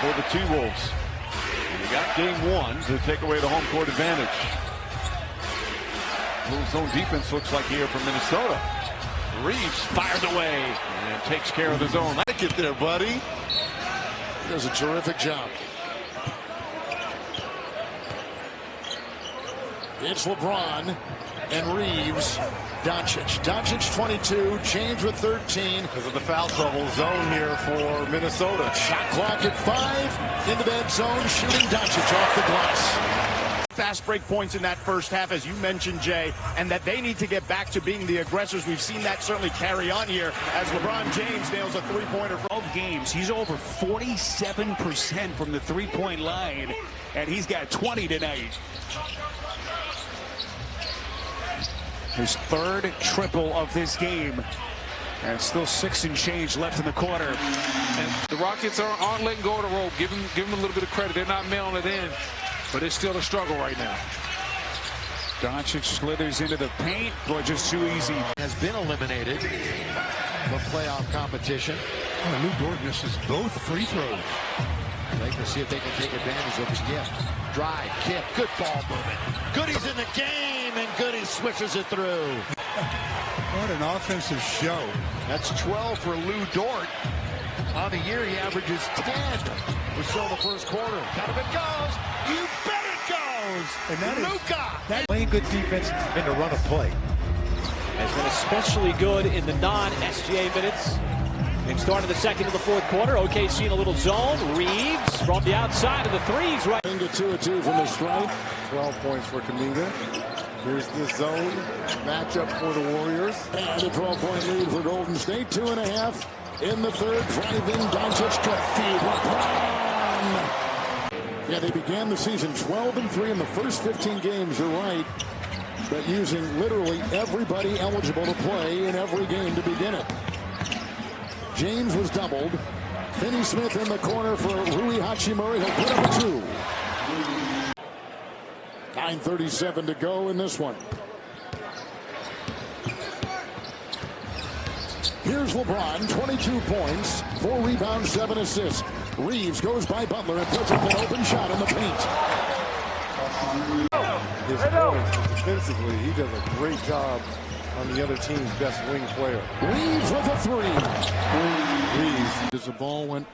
for the T-Wolves. You got game one to take away the home court advantage. Little zone defense looks like here from Minnesota. Reeves fires away and takes care of the zone. Like it there, buddy. Does a terrific job. It's LeBron and Reeves. Doncic 22, James with 13. Because of the foul trouble zone here for Minnesota. Shot clock at 5. Into that zone, shooting Doncic off the glass. Fast break points in that first half, as you mentioned, Jay, and that they need to get back to being the aggressors. We've seen that certainly carry on here as LeBron James nails a three-pointer. 12 games, he's over 47% from the three-point line, and he's got 20 tonight. His third triple of this game, and still 6 and change left in the quarter. And the Rockets aren't letting go of the rope. Give them a little bit of credit. They're not mailing it in, but it's still a struggle right now. Doncic slithers into the paint. Boy, just too easy. Has been eliminated from playoff competition. Lou Dort misses both free throws. Lakers see if they can take advantage of his gift. Drive, kick, good ball movement. Goody's in the game, and Goody switches it through. What an offensive show. That's 12 for Lou Dort. On the year, he averages 10. We're still in the first quarter. Out of it goes. You bet it goes. And that Luka. Playing good defense and to run a play. Has been especially good in the non-SGA minutes. And starting the second of the fourth quarter, OKC in a little zone. Reeves from the outside of the threes. Right. Into 2-2 from the strike. 12 points for Kuminga. Here's the zone matchup for the Warriors. And a 12-point lead for Golden State. 2.5 in the third. Driving Doncic to feed LeBron. Yeah, they began the season 12-3 in the first 15 games. You're right. But using literally everybody eligible to play in every game to begin it. James was doubled. Finney Smith in the corner for Rui Hachimura. He'll put up a 2. 9:37 to go in this one. Here's LeBron, 22 points, 4 rebounds, 7 assists. Reeves goes by Butler and puts up an open shot in the paint. His points defensively, he does a great job on the other team's best wing player. Reeves with a 3. Reeves. As the ball went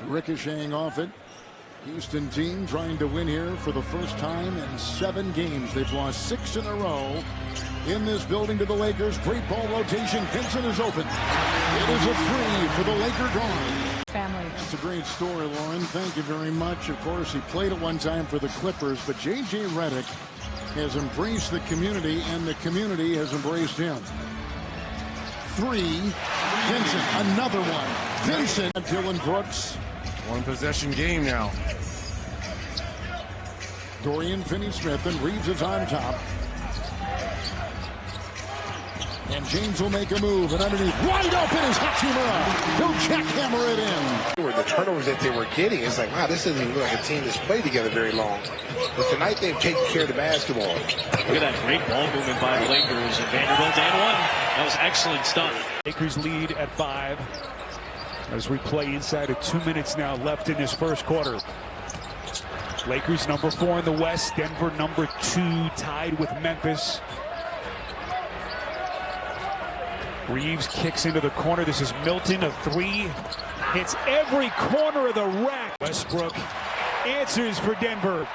ricocheting off it. Houston team trying to win here for the first time in 7 games. They've lost 6 in a row in this building to the Lakers. Great ball rotation. Vincent is open. It is a 3 for the Laker guard. Family. That's a great story, Lauren. Thank you very much. Of course, he played at one time for the Clippers, but J.J. Redick has embraced the community, and the community has embraced him. 3. Vincent, another one. Vincent. Dylan Brooks. One possession game now. Dorian Finney-Smith, and Reeves is on top. And James will make a move, and underneath, wide open is Hachimura. He'll jackhammer it in. The turnovers that they were getting, it's like, wow, this doesn't even look like a team that's played together very long. But tonight they've taken care of the basketball. Look at that great ball movement by the Lakers. And Vanderbilt and 1. That was excellent stuff. Lakers lead at 5 as we play inside of 2 minutes now left in this first quarter. Lakers number 4 in the West, Denver number 2, tied with Memphis. Reeves kicks into the corner. This is Milton, a 3. Hits every corner of the rack. Westbrook answers for Denver.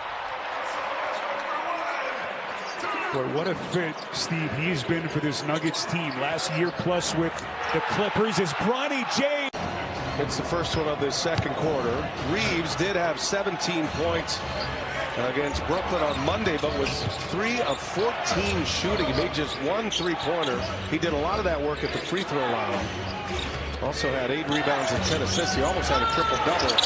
Boy, what a fit, Steve, he's been for this Nuggets team. Last year plus with the Clippers is Bronny James. It's the first one of the second quarter. Reeves did have 17 points against Brooklyn on Monday, but was 3 of 14 shooting. He made just 1 3-pointer. He did a lot of that work at the free throw line. Also had 8 rebounds and 10 assists. He almost had a triple-double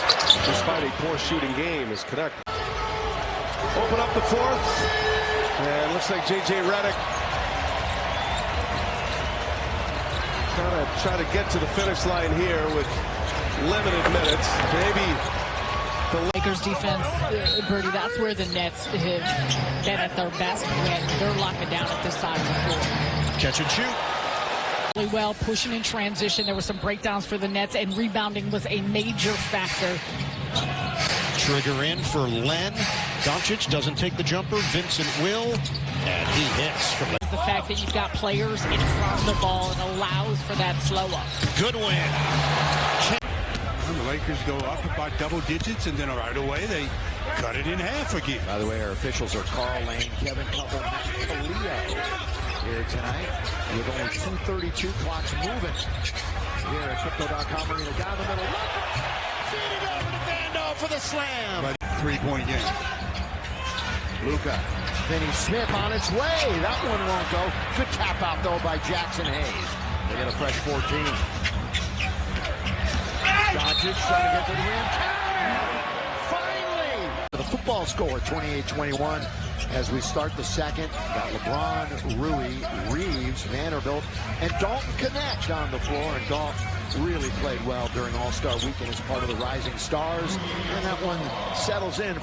despite a poor shooting game. Is connected. Open up the fourth. And looks like J.J. Redick try to get to the finish line here with limited minutes. Maybe The Lakers defense, Bertie, that's where the Nets have been at their best when they're locking down at this side of the floor. Catch and shoot. Really well, pushing in transition. There were some breakdowns for the Nets, and rebounding was a major factor. Trigger in for Len. Doncic doesn't take the jumper. Vincent will, and he hits from the fact that you've got players in front of the ball and allows for that slow up. good win. And the Lakers go up about double digits, and then right away they cut it in half again. By the way, our officials are Carl Lane, Kevin Couple, Matt Polio here tonight with only 2:32 clocks moving. Here at Crypto.com Arena, down the middle. Feed it over to Vando for the slam. But 3-point game. Luka. Finney Smith on its way. That one won't go. Good tap out, though, by Jackson Hayes. They get a fresh 14. Doncic trying to get to the rim. Finally! The football score, 28-21. As we start the second, got LeBron, Rui, Reeves, Vanderbilt, and Dalton Knecht on the floor. And Dalton really played well during All-Star Weekend as part of the Rising Stars. And that one settles in.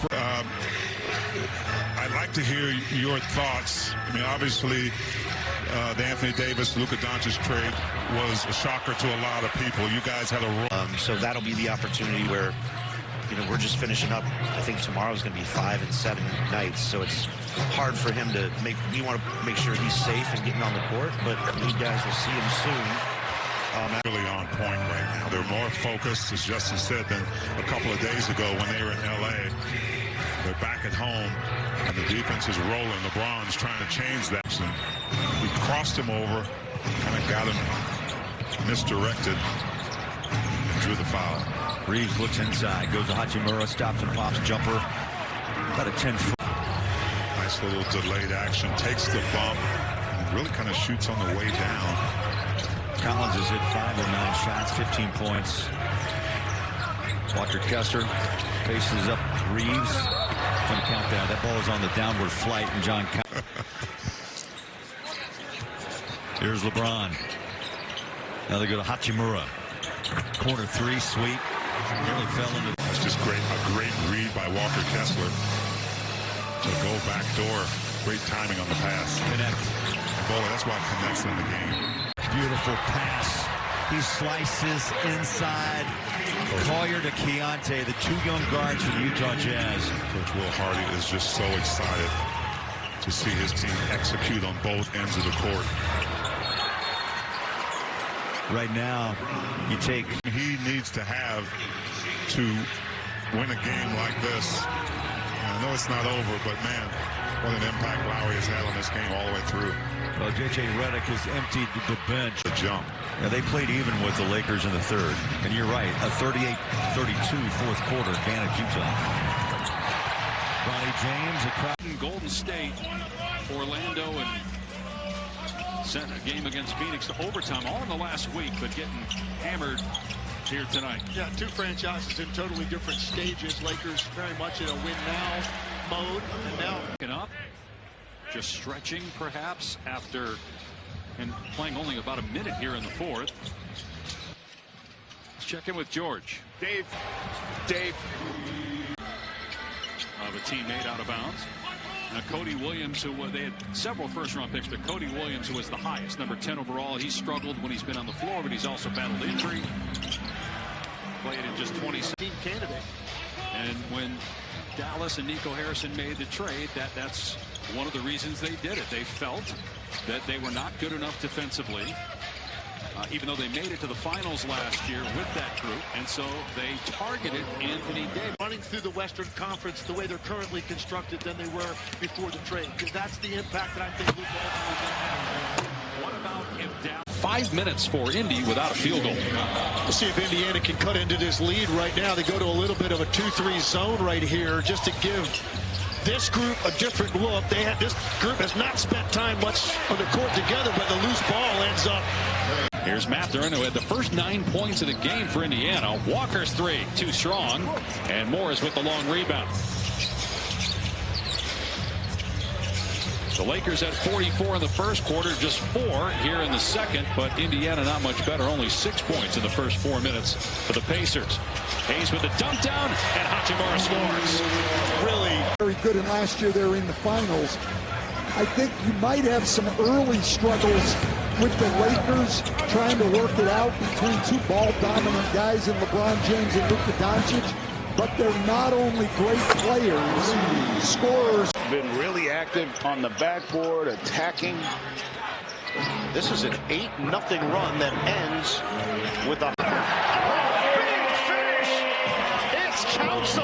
I'd like to hear your thoughts. I mean, obviously, the Anthony Davis, Luka Doncic trade was a shocker to a lot of people. You guys had a role. So that'll be the opportunity where, you know, we're just finishing up. I think tomorrow's going to be 5 and 7 nights, so it's hard for him to make. We want to make sure he's safe and getting on the court, but you guys will see him soon. Really on point right now. They're more focused, as Justin said, than a couple of days ago when they were in L.A. They're back at home, and the defense is rolling. LeBron's trying to change that. And we crossed him over, kind of got him misdirected, and drew the foul. Reeves looks inside, goes to Hachimura, stops and pops jumper. About a 10-foot. Nice little delayed action, takes the bump, and really kind of shoots on the way down. Collins has hit 5 of 9 shots, 15 points. Walker Kessler faces up Reeves. Going to count that. That ball is on the downward flight, and John. Here's LeBron. Now they go to Hachimura. Corner three, sweet. Nearly fell into. That's just great. A great read by Walker Kessler to go back door. Great timing on the pass. Connect. Boy, that's why it connects in the game. Beautiful pass. He slices inside. Collier to Keontae, the two young guards for the Utah Jazz. Coach Will Hardy is just so excited to see his team execute on both ends of the court. Right now, you take. He needs to have to win a game like this. I know it's not over, but man, what an impact Lowry has had on this game all the way through. Well, J.J. Redick has emptied the bench. The jump. Yeah, they played even with the Lakers in the third. And you're right, a 38-32 fourth quarter advantage Utah. Bronny James across. Golden State, Orlando, and sent a game against Phoenix to overtime all in the last week, but getting hammered here tonight. Yeah, two franchises in totally different stages. Lakers very much in a win-now mode. And now up, just stretching perhaps after and playing only about a minute here in the fourth. Let's check in with George. Dave. Of a teammate out of bounds. Now Cody Williams, who they had several first-round picks, but Cody Williams, who was the highest, number 10 overall, he's struggled when he's been on the floor, but he's also battled injury. Played in just 27 candidate. And when Dallas and Nico Harrison made the trade, that's one of the reasons they did it. They felt that they were not good enough defensively, even though they made it to the finals last year with that group, and so they targeted Anthony Davis. Running through the Western Conference the way they're currently constructed than they were before the trade, because that's the impact that I think Luka ultimately can have. What about if Dallas? 5 minutes for Indy without a field goal. We'll see if Indiana can cut into this lead right now. They go to a little bit of a 2-3 zone right here just to give this group a different look. This group has not spent time much on the court together, but the loose ball ends up. Here's Mathurin, who had the first 9 points of the game for Indiana. Walker's three, too strong, and Morris with the long rebound. The Lakers had 44 in the first quarter, just 4 here in the second, but Indiana not much better, only 6 points in the first 4 minutes for the Pacers. Hayes with the dump down, and Hachimura scores. Really very good, and last year they were in the finals. I think you might have some early struggles with the Lakers trying to work it out between two ball-dominant guys in LeBron James and Luka Doncic. but they're not only great players, scorers. Been really active on the backboard, attacking. This is an 8-0 run that ends with a big finish. It's Council.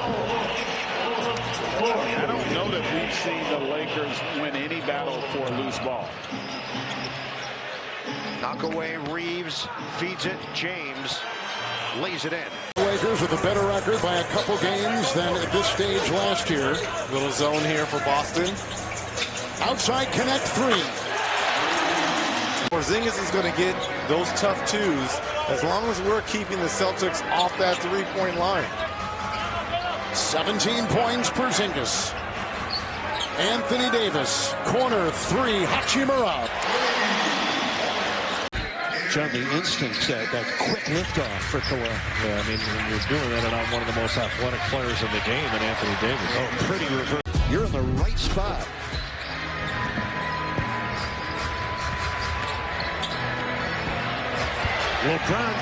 I don't know that we've seen the Lakers win any battle for a loose ball. Knock away Reeves, feeds it. James lays it in. Lakers with a better record by a couple games than at this stage last year. Little zone here for Boston. Outside connect three. Porzingis is going to get those tough twos as long as we're keeping the Celtics off that three-point line. 17 points, Porzingis. Anthony Davis, corner three, Hachimura. John, the instinct, that quick liftoff for Kawhi. Yeah, I mean, when you're doing that on one of the most athletic players in the game, and Anthony Davis. Oh, pretty reverse. You're in the right spot. LeBron